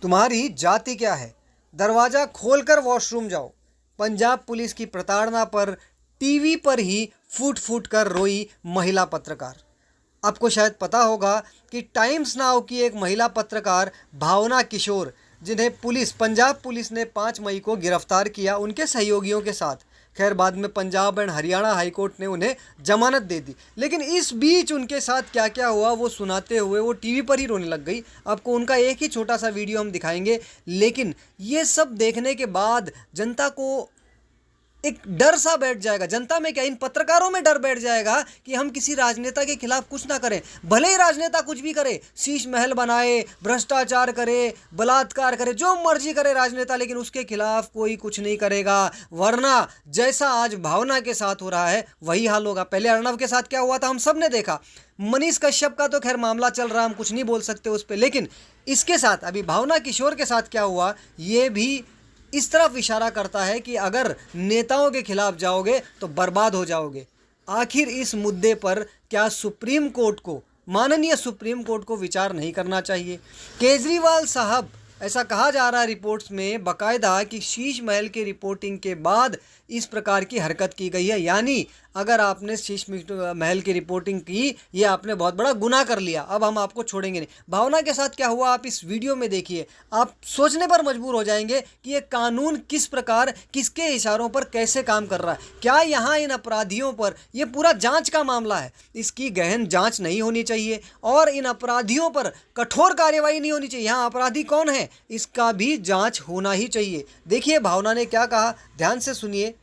तुम्हारी जाति क्या है? दरवाज़ा खोलकर वॉशरूम जाओ। पंजाब पुलिस की प्रताड़ना पर टीवी पर ही फूट फूट कर रोई महिला पत्रकार। आपको शायद पता होगा कि टाइम्स नाउ की एक महिला पत्रकार भावना किशोर, जिन्हें पंजाब पुलिस ने 5 मई को गिरफ्तार किया उनके सहयोगियों के साथ। खैर बाद में पंजाब एंड हरियाणा हाईकोर्ट ने उन्हें जमानत दे दी, लेकिन इस बीच उनके साथ क्या क्या हुआ वो सुनाते हुए वो टीवी पर ही रोने लग गई। आपको उनका एक ही छोटा सा वीडियो हम दिखाएंगे, लेकिन ये सब देखने के बाद जनता को एक डर सा बैठ जाएगा। जनता में क्या, इन पत्रकारों में डर बैठ जाएगा कि हम किसी राजनेता के खिलाफ कुछ ना करें। भले ही राजनेता कुछ भी करे, शीश महल बनाए, भ्रष्टाचार करे, बलात्कार करे, जो मर्जी करे राजनेता, लेकिन उसके खिलाफ कोई कुछ नहीं करेगा। वरना जैसा आज भावना के साथ हो रहा है वही हाल होगा। पहले अर्णव के साथ क्या हुआ था हम सब ने देखा। मनीष कश्यप का तो खैर मामला चल रहा, हम कुछ नहीं बोल सकते उस पर, लेकिन इसके साथ अभी भावना किशोर के साथ क्या हुआ ये भी इस तरफ इशारा करता है कि अगर नेताओं के खिलाफ जाओगे तो बर्बाद हो जाओगे। आखिर इस मुद्दे पर क्या सुप्रीम कोर्ट को, माननीय सुप्रीम कोर्ट को विचार नहीं करना चाहिए? केजरीवाल साहब, ऐसा कहा जा रहा है रिपोर्ट्स में बाकायदा कि शीश महल की रिपोर्टिंग के बाद इस प्रकार की हरकत की गई है। यानी अगर आपने शीश महल की रिपोर्टिंग की, ये आपने बहुत बड़ा गुनाह कर लिया, अब हम आपको छोड़ेंगे नहीं। भावना के साथ क्या हुआ आप इस वीडियो में देखिए, आप सोचने पर मजबूर हो जाएंगे कि ये कानून किस प्रकार, किसके इशारों पर कैसे काम कर रहा है। क्या यहाँ इन अपराधियों पर, ये पूरा जांच का मामला है, इसकी गहन जांच नहीं होनी चाहिए और इन अपराधियों पर कठोर कार्यवाही नहीं होनी चाहिए। यहाँ अपराधी कौन है इसका भी जांच होना ही चाहिए। देखिए भावना ने क्या कहा, ध्यान से सुनिए।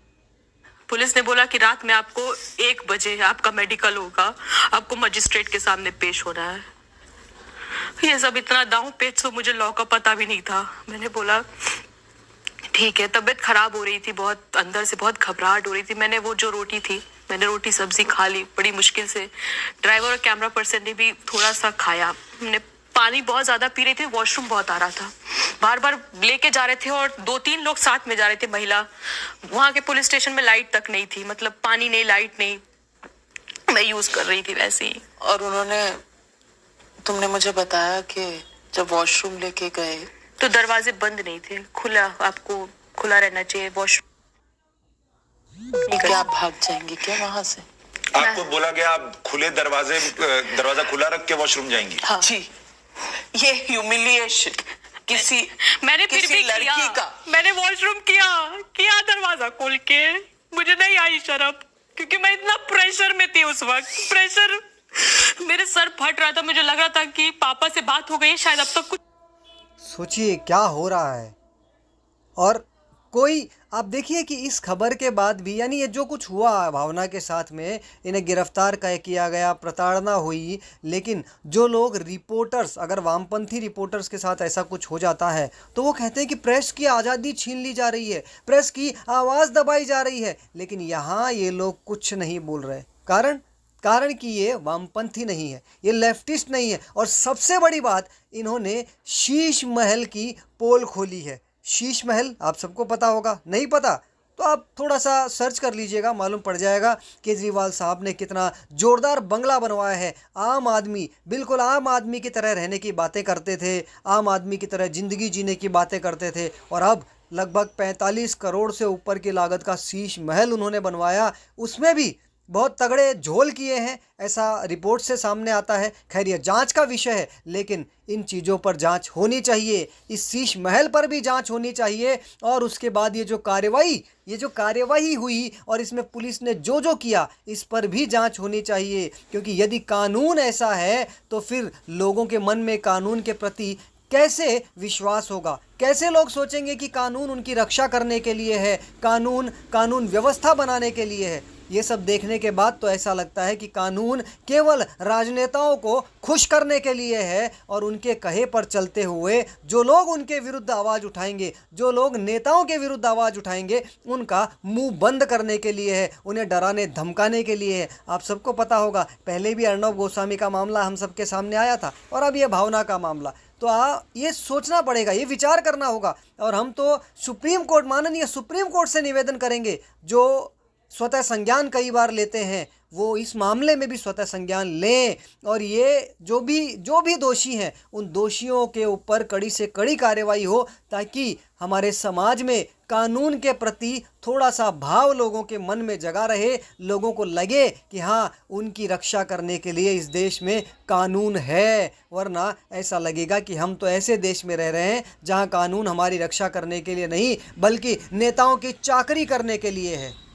पुलिस ने बोला कि रात में आपको 1 बजे आपका मेडिकल होगा, आपको मजिस्ट्रेट के सामने पेश होना है। ये सब इतना दांव पेच तो मुझे लॉ का पता भी नहीं था। मैंने बोला ठीक है। तबीयत खराब हो रही थी, बहुत अंदर से बहुत घबराहट हो रही थी। मैंने वो जो रोटी थी, मैंने रोटी सब्जी खा ली बड़ी मुश्किल से। ड्राइवर और कैमरा पर्सन ने भी थोड़ा सा खाया। हमने पानी बहुत ज्यादा पी रही थी, वॉशरूम बहुत आ रहा था, बार बार लेके जा रहे थे और 2-3 लोग साथ में जा रहे थे महिला। वहां के पुलिस स्टेशन में लाइट तक नहीं थी, मतलब पानी नहीं, लाइट नहीं, मैं यूज कर रही थी वैसे ही। और तुमने मुझे बताया कि जब वॉशरूम लेके गए तो दरवाजे बंद नहीं थे, खुला, आपको खुला रहना चाहिए वॉशरूम। क्या आप भाग जाएंगी क्या वहां से? आपको बोला गया आप खुले दरवाजा खुला रख के वॉशरूम जाएंगी? हाँ जी। ये ह्यूमिलिएशन मैंने फिर भी लड़की का, मैंने वॉशरूम किया दरवाजा खोल के। मुझे नहीं आई शर्म, क्योंकि मैं इतना प्रेशर में थी उस वक्त। प्रेशर, मेरे सर फट रहा था, मुझे लग रहा था कि पापा से बात हो गई शायद, अब तक कुछ। सोचिए क्या हो रहा है। और कोई, आप देखिए कि इस खबर के बाद भी, यानी ये जो कुछ हुआ भावना के साथ में, इन्हें गिरफ्तार किया गया, प्रताड़ना हुई, लेकिन जो लोग रिपोर्टर्स, अगर वामपंथी रिपोर्टर्स के साथ ऐसा कुछ हो जाता है तो वो कहते हैं कि प्रेस की आज़ादी छीन ली जा रही है, प्रेस की आवाज़ दबाई जा रही है। लेकिन यहाँ ये लोग कुछ नहीं बोल रहे। कारण कि ये वामपंथी नहीं है, ये लेफ्टिस्ट नहीं है। और सबसे बड़ी बात, इन्होंने शीश महल की पोल खोली है। शीश महल आप सबको पता होगा, नहीं पता तो आप थोड़ा सा सर्च कर लीजिएगा, मालूम पड़ जाएगा केजरीवाल साहब ने कितना ज़ोरदार बंगला बनवाया है। आम आदमी, बिल्कुल आम आदमी की तरह रहने की बातें करते थे, आम आदमी की तरह ज़िंदगी जीने की बातें करते थे, और अब लगभग 45 करोड़ से ऊपर की लागत का शीश महल उन्होंने बनवाया। उसमें भी बहुत तगड़े झोल किए हैं, ऐसा रिपोर्ट से सामने आता है। खैर ये जांच का विषय है, लेकिन इन चीज़ों पर जांच होनी चाहिए, इस शीश महल पर भी जांच होनी चाहिए। और उसके बाद ये जो कार्यवाही हुई और इसमें पुलिस ने जो किया, इस पर भी जांच होनी चाहिए। क्योंकि यदि कानून ऐसा है तो फिर लोगों के मन में कानून के प्रति कैसे विश्वास होगा, कैसे लोग सोचेंगे कि कानून उनकी रक्षा करने के लिए है, कानून व्यवस्था बनाने के लिए है। ये सब देखने के बाद तो ऐसा लगता है कि कानून केवल राजनेताओं को खुश करने के लिए है, और उनके कहे पर चलते हुए जो लोग उनके विरुद्ध आवाज़ उठाएंगे, जो लोग नेताओं के विरुद्ध आवाज़ उठाएंगे, उनका मुंह बंद करने के लिए है, उन्हें डराने धमकाने के लिए है। आप सबको पता होगा, पहले भी अर्णव गोस्वामी का मामला हम सबके सामने आया था, और अब ये भावना का मामला। तो ये सोचना पड़ेगा, ये विचार करना होगा। और हम तो सुप्रीम कोर्ट, माननीय सुप्रीम कोर्ट से निवेदन करेंगे, जो स्वतः संज्ञान कई बार लेते हैं, वो इस मामले में भी स्वतः संज्ञान लें और ये जो भी दोषी हैं उन दोषियों के ऊपर कड़ी से कड़ी कार्रवाई हो, ताकि हमारे समाज में कानून के प्रति थोड़ा सा भाव लोगों के मन में जगा रहे, लोगों को लगे कि हाँ, उनकी रक्षा करने के लिए इस देश में कानून है। वरना ऐसा लगेगा कि हम तो ऐसे देश में रह रहे हैं जहाँ कानून हमारी रक्षा करने के लिए नहीं बल्कि नेताओं की चाकरी करने के लिए है।